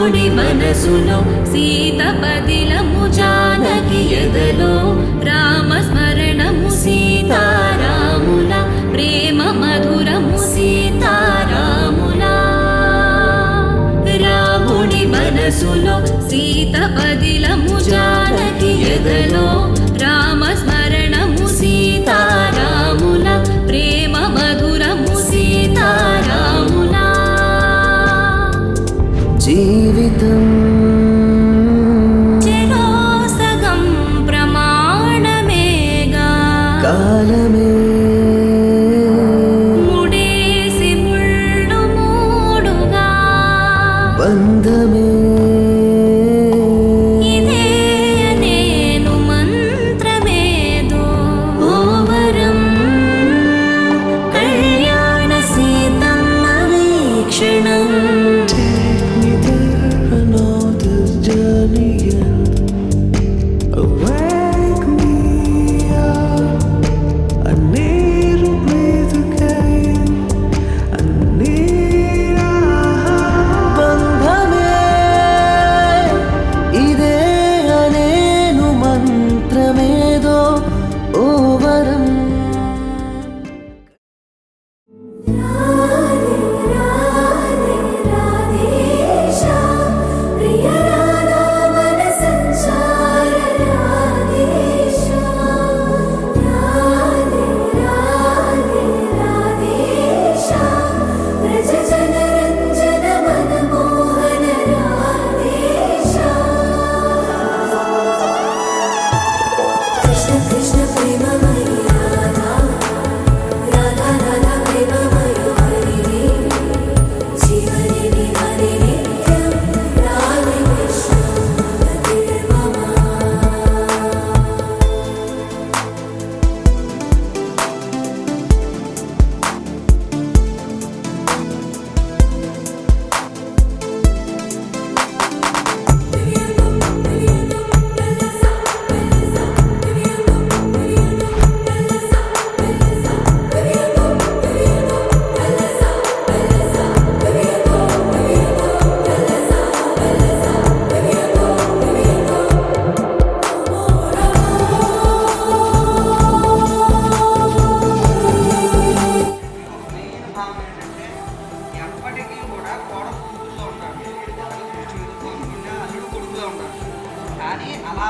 రాముడి మనసులో సీత పదిలము జానకి ఎదలో రామస్మరణము సీతారాముల ప్రేమ మధురము సీతారాముల రాముడి మనసులో సీత పదిలము జానకి ఎదలో రామస్మరణము సీతారాముల ప్రేమ మధురము సీతారాముల జీవితం చెరోసగం ప్రమాణమేగా కాలమే ముడేసి ముళ్ళు మూడుగా బంధమే ఇదే నేను మంత్రమేదో ఓవరం కళ్యాణ Seethamma వీక్షణం Take me there, I know this journey ends. Wake me up, I need to breathe again. I need a బంధమే ఇదే అనేను మంత్రమేదో ఓ వరం కృష్ణ ప్రేమమయ రాధా రాధా రాధా ప్రేమమయ హరి జీవని హరి నిత్యం రాధే కృష్ణ రతి మమ ఎప్పటికీ కూడా కోడలు కూతురులో ఉండాలి. అల్లుడు కొడుకులో ఉండాలి. కానీ అలా